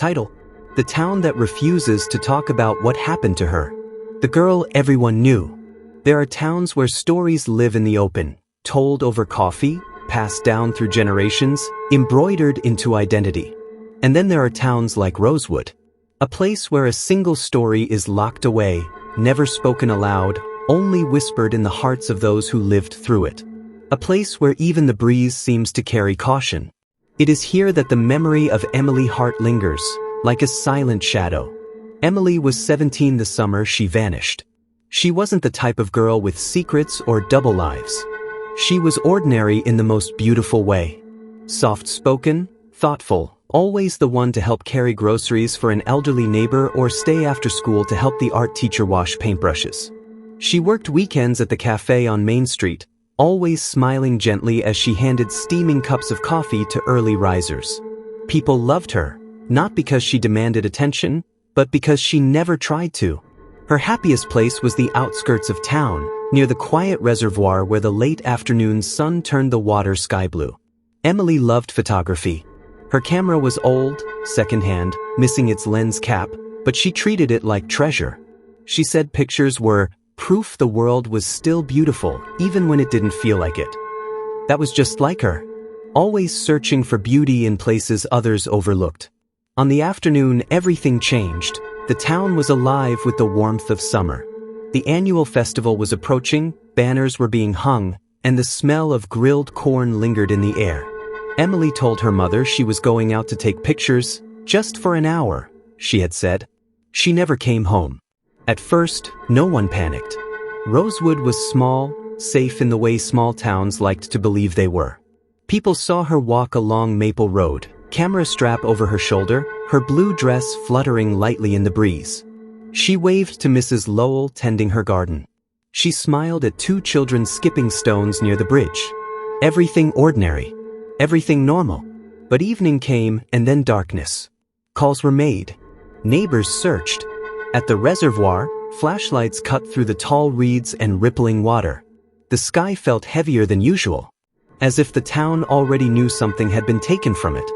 Title: The Town That Refuses to Talk About What Happened to Her. The girl everyone knew. There are towns where stories live in the open, told over coffee, passed down through generations, embroidered into identity. And then there are towns like Rosewood, a place where a single story is locked away, never spoken aloud, only whispered in the hearts of those who lived through it. A place where even the breeze seems to carry caution. It is here that the memory of Emily Hart lingers, like a silent shadow. Emily was 17 the summer she vanished. She wasn't the type of girl with secrets or double lives. She was ordinary in the most beautiful way. Soft-spoken, thoughtful, always the one to help carry groceries for an elderly neighbor or stay after school to help the art teacher wash paintbrushes. She worked weekends at the cafe on Main Street, always smiling gently as she handed steaming cups of coffee to early risers. People loved her, not because she demanded attention, but because she never tried to. Her happiest place was the outskirts of town, near the quiet reservoir where the late afternoon sun turned the water sky blue. Emily loved photography. Her camera was old, secondhand, missing its lens cap, but she treated it like treasure. She said pictures were proof the world was still beautiful, even when it didn't feel like it. That was just like her, always searching for beauty in places others overlooked. On the afternoon, everything changed. The town was alive with the warmth of summer. The annual festival was approaching, banners were being hung, and the smell of grilled corn lingered in the air. Emily told her mother she was going out to take pictures, just for an hour, she had said. She never came home. At first, no one panicked. Rosewood was small, safe in the way small towns liked to believe they were. People saw her walk along Maple Road, camera strap over her shoulder, her blue dress fluttering lightly in the breeze. She waved to Mrs. Lowell tending her garden. She smiled at two children skipping stones near the bridge. Everything ordinary. Everything normal. But evening came and then darkness. Calls were made. Neighbors searched. At the reservoir, flashlights cut through the tall reeds and rippling water. The sky felt heavier than usual, as if the town already knew something had been taken from it.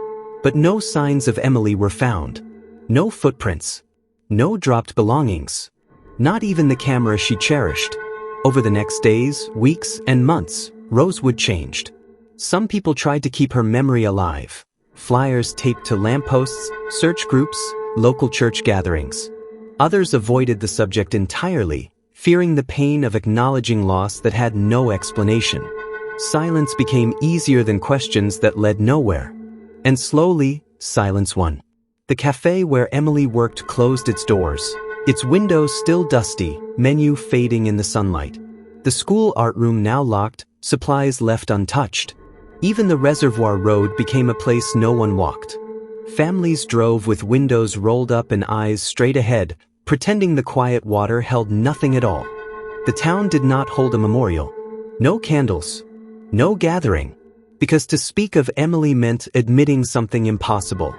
But no signs of Emily were found. No footprints. No dropped belongings. Not even the camera she cherished. Over the next days, weeks, and months, Rosewood changed. Some people tried to keep her memory alive. Flyers taped to lampposts, search groups, local church gatherings. Others avoided the subject entirely, fearing the pain of acknowledging loss that had no explanation. Silence became easier than questions that led nowhere. And slowly, silence won. The cafe where Emily worked closed its doors, its windows still dusty, menu fading in the sunlight. The school art room now locked, supplies left untouched. Even the reservoir road became a place no one walked. Families drove with windows rolled up and eyes straight ahead, pretending the quiet water held nothing at all. The town did not hold a memorial. No candles. No gathering. Because to speak of Emily meant admitting something impossible.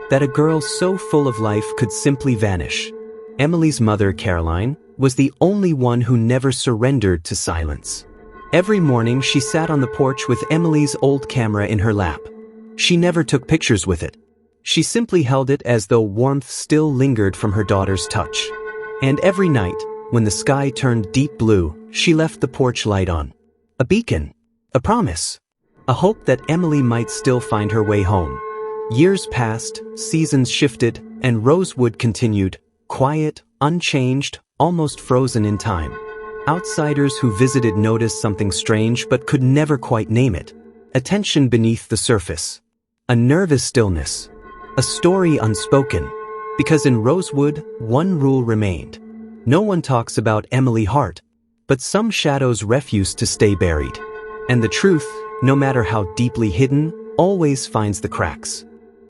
That a girl so full of life could simply vanish. Emily's mother, Caroline, was the only one who never surrendered to silence. Every morning she sat on the porch with Emily's old camera in her lap. She never took pictures with it. She simply held it as though warmth still lingered from her daughter's touch. And every night, when the sky turned deep blue, she left the porch light on. A beacon. A promise. A hope that Emily might still find her way home. Years passed, seasons shifted, and Rosewood continued, quiet, unchanged, almost frozen in time. Outsiders who visited noticed something strange but could never quite name it. A tension beneath the surface. A nervous stillness. A story unspoken. Because in Rosewood, one rule remained. No one talks about Emily Hart, but some shadows refuse to stay buried. And the truth, no matter how deeply hidden, always finds the cracks.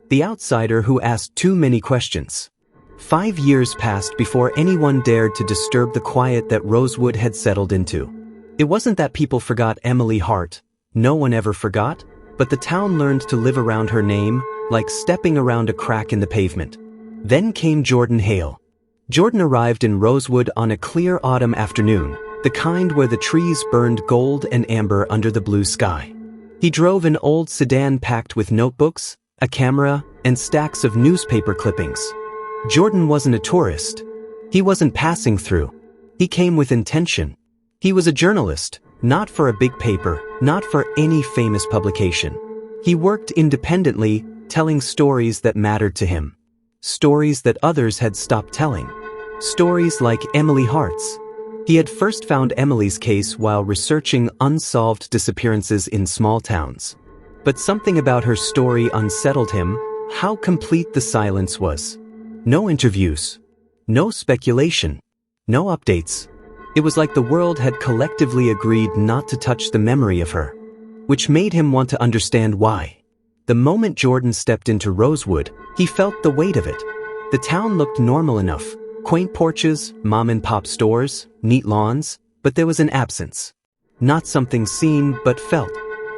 The outsider who asked too many questions. 5 years passed before anyone dared to disturb the quiet that Rosewood had settled into. It wasn't that people forgot Emily Hart. No one ever forgot, but the town learned to live around her name, like stepping around a crack in the pavement. Then came Jordan Hale. Jordan arrived in Rosewood on a clear autumn afternoon, the kind where the trees burned gold and amber under the blue sky. He drove an old sedan packed with notebooks, a camera, and stacks of newspaper clippings. Jordan wasn't a tourist. He wasn't passing through. He came with intention. He was a journalist, not for a big paper, not for any famous publication. He worked independently, telling stories that mattered to him. Stories that others had stopped telling. Stories like Emily Hart's. He had first found Emily's case while researching unsolved disappearances in small towns. But something about her story unsettled him, how complete the silence was. No interviews. No speculation. No updates. It was like the world had collectively agreed not to touch the memory of her. Which made him want to understand why. The moment Jordan stepped into Rosewood, he felt the weight of it. The town looked normal enough. Quaint porches, mom-and-pop stores, neat lawns, but there was an absence. Not something seen but felt.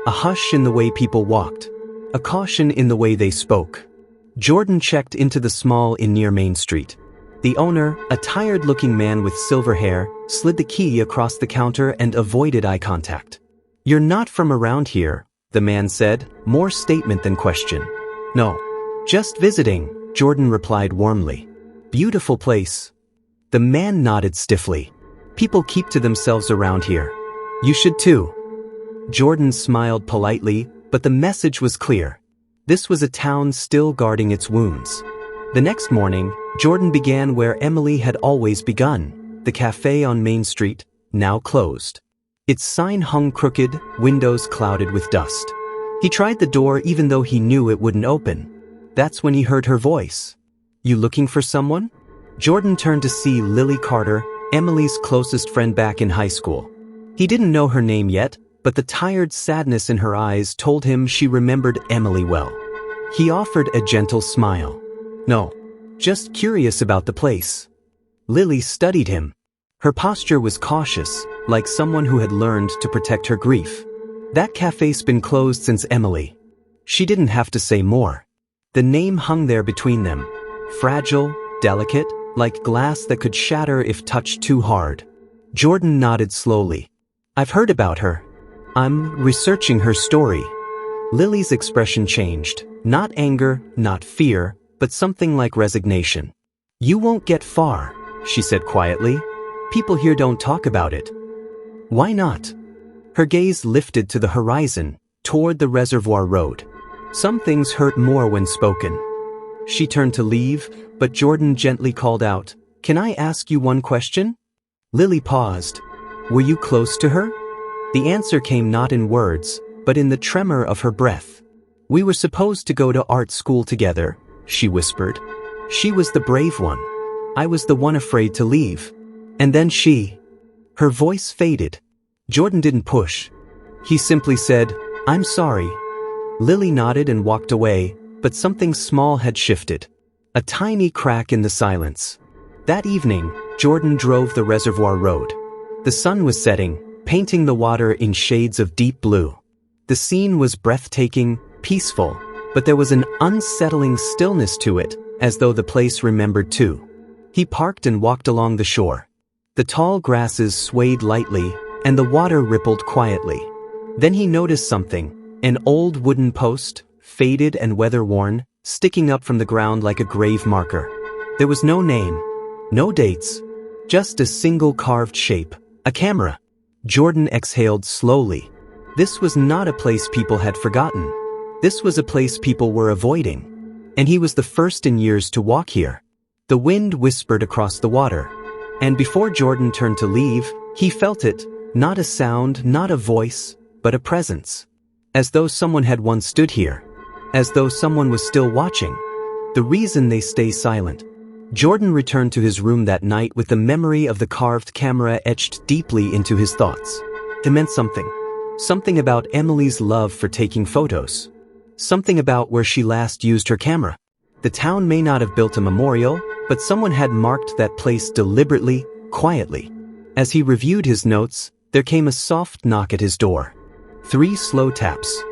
A hush in the way people walked. A caution in the way they spoke. Jordan checked into the small inn near Main Street. The owner, a tired-looking man with silver hair, slid the key across the counter and avoided eye contact. "You're not from around here," the man said, more statement than question. "No. Just visiting," Jordan replied warmly. "Beautiful place." The man nodded stiffly. "People keep to themselves around here. You should too." Jordan smiled politely, but the message was clear. This was a town still guarding its wounds. The next morning, Jordan began where Emily had always begun, the cafe on Main Street, now closed. Its sign hung crooked, windows clouded with dust. He tried the door even though he knew it wouldn't open. That's when he heard her voice. "You looking for someone?" Jordan turned to see Lily Carter, Emily's closest friend back in high school. He didn't know her name yet, but the tired sadness in her eyes told him she remembered Emily well. He offered a gentle smile. "No, just curious about the place." Lily studied him. Her posture was cautious, like someone who had learned to protect her grief. That cafe's been closed since Emily. She didn't have to say more. The name hung there between them. Fragile, delicate, like glass that could shatter if touched too hard. Jordan nodded slowly. "I've heard about her. I'm researching her story." Lily's expression changed. Not anger, not fear, but something like resignation. "You won't get far," she said quietly. "People here don't talk about it." "Why not?" Her gaze lifted to the horizon, toward the Reservoir Road. Some things hurt more when spoken. She turned to leave, but Jordan gently called out, "Can I ask you one question?" Lily paused. "Were you close to her?" The answer came not in words, but in the tremor of her breath. "We were supposed to go to art school together," she whispered. "She was the brave one. I was the one afraid to leave. And then she..." Her voice faded. Jordan didn't push. He simply said, "I'm sorry." Lily nodded and walked away, but something small had shifted. A tiny crack in the silence. That evening, Jordan drove the Reservoir Road. The sun was setting, painting the water in shades of deep blue. The scene was breathtaking, peaceful, but there was an unsettling stillness to it, as though the place remembered too. He parked and walked along the shore. The tall grasses swayed lightly, and the water rippled quietly. Then he noticed something, an old wooden post, faded and weather-worn, sticking up from the ground like a grave marker. There was no name, no dates, just a single carved shape, a camera. Jordan exhaled slowly. This was not a place people had forgotten. This was a place people were avoiding. And he was the first in years to walk here. The wind whispered across the water. And before Jordan turned to leave, he felt it, not a sound, not a voice, but a presence. As though someone had once stood here. As though someone was still watching. The reason they stay silent. Jordan returned to his room that night with the memory of the carved camera etched deeply into his thoughts. It meant something. Something about Emily's love for taking photos. Something about where she last used her camera. The town may not have built a memorial, but someone had marked that place deliberately, quietly. As he reviewed his notes, there came a soft knock at his door. 3 slow taps.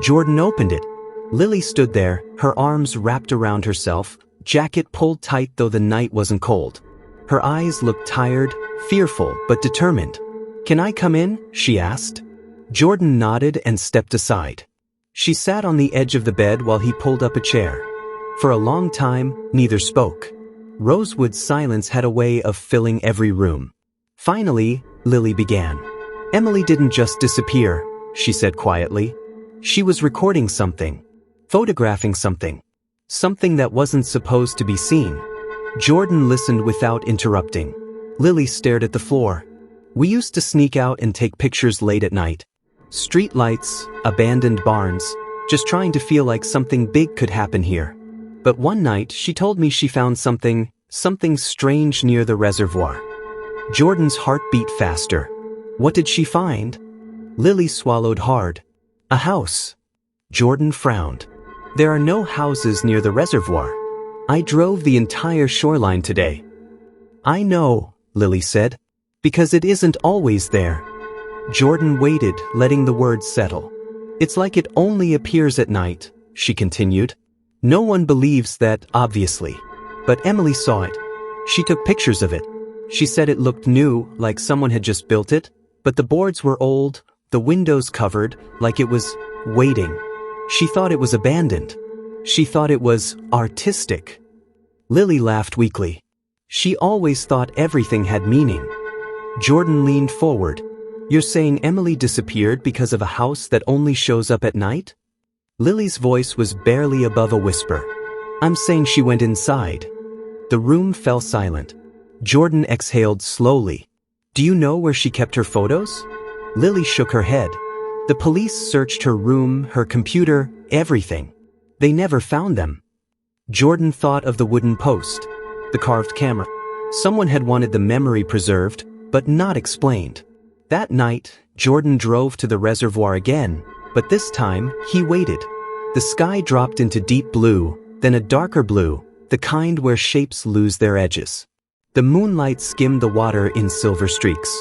Jordan opened it. Lily stood there, her arms wrapped around herself, jacket pulled tight though the night wasn't cold. Her eyes looked tired, fearful, but determined. "Can I come in?" she asked. Jordan nodded and stepped aside. She sat on the edge of the bed while he pulled up a chair. For a long time, neither spoke. Rosewood's silence had a way of filling every room. Finally, Lily began. "Emily didn't just disappear," she said quietly. "She was recording something. Photographing something. Something that wasn't supposed to be seen." Jordan listened without interrupting. Lily stared at the floor. "We used to sneak out and take pictures late at night. Street lights, abandoned barns, just trying to feel like something big could happen here. But one night she told me she found something strange near the reservoir." Jordan's heart beat faster. What did she find? Lily swallowed hard. "A house." Jordan frowned. "There are no houses near the reservoir. I drove the entire shoreline today." "I know," Lily said, "because it isn't always there." Jordan waited, letting the words settle. "It's like it only appears at night," she continued. "No one believes that, obviously. But Emily saw it. She took pictures of it. She said it looked new, like someone had just built it, but the boards were old, the windows covered, like it was waiting. She thought it was abandoned. She thought it was artistic." Lily laughed weakly. She always thought everything had meaning. Jordan leaned forward. "You're saying Emily disappeared because of a house that only shows up at night?" Lily's voice was barely above a whisper. "I'm saying she went inside." The room fell silent. Jordan exhaled slowly. "Do you know where she kept her photos?" Lily shook her head. "The police searched her room, her computer, everything. They never found them." Jordan thought of the wooden post, the carved camera. Someone had wanted the memory preserved, but not explained. That night, Jordan drove to the reservoir again, but this time, he waited. The sky dropped into deep blue, then a darker blue, the kind where shapes lose their edges. The moonlight skimmed the water in silver streaks.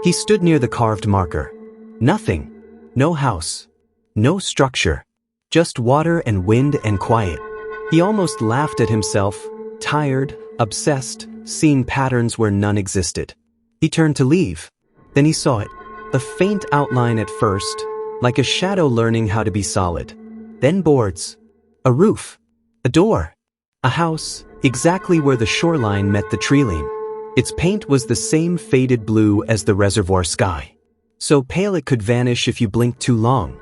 He stood near the carved marker. Nothing. No house. No structure. Just water and wind and quiet. He almost laughed at himself, tired, obsessed, seeing patterns where none existed. He turned to leave. Then he saw it. A faint outline at first, like a shadow learning how to be solid. Then boards. A roof. A door. A house, exactly where the shoreline met the treeline. Its paint was the same faded blue as the reservoir sky. So pale it could vanish if you blinked too long.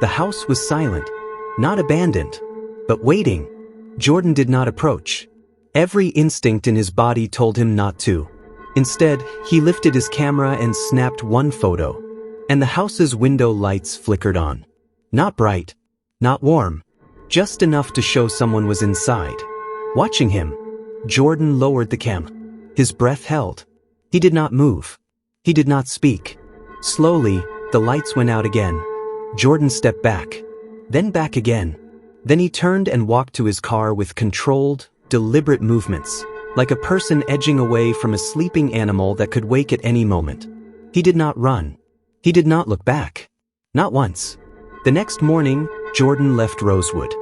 The house was silent. Not abandoned. But waiting. Jordan did not approach. Every instinct in his body told him not to. Instead, he lifted his camera and snapped one photo. And the house's window lights flickered on. Not bright. Not warm. Just enough to show someone was inside. Watching him. Jordan lowered the camera. His breath held. He did not move. He did not speak. Slowly, the lights went out again. Jordan stepped back. Then back again. Then he turned and walked to his car with controlled, deliberate movements, like a person edging away from a sleeping animal that could wake at any moment. He did not run. He did not look back. Not once. The next morning, Jordan left Rosewood.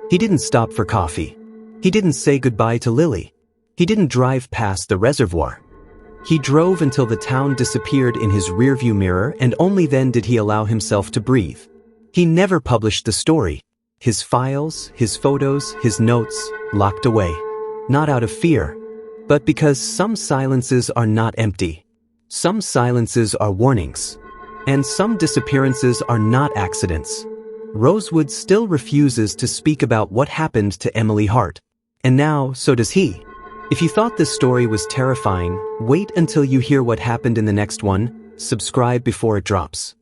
He didn't stop for coffee. He didn't say goodbye to Lily. He didn't drive past the reservoir. He drove until the town disappeared in his rearview mirror, and only then did he allow himself to breathe. He never published the story. His files, his photos, his notes, locked away. Not out of fear, but because some silences are not empty. Some silences are warnings. And some disappearances are not accidents. Rosewood still refuses to speak about what happened to Emily Hart. And now, so does he. If you thought this story was terrifying, wait until you hear what happened in the next one. Subscribe before it drops.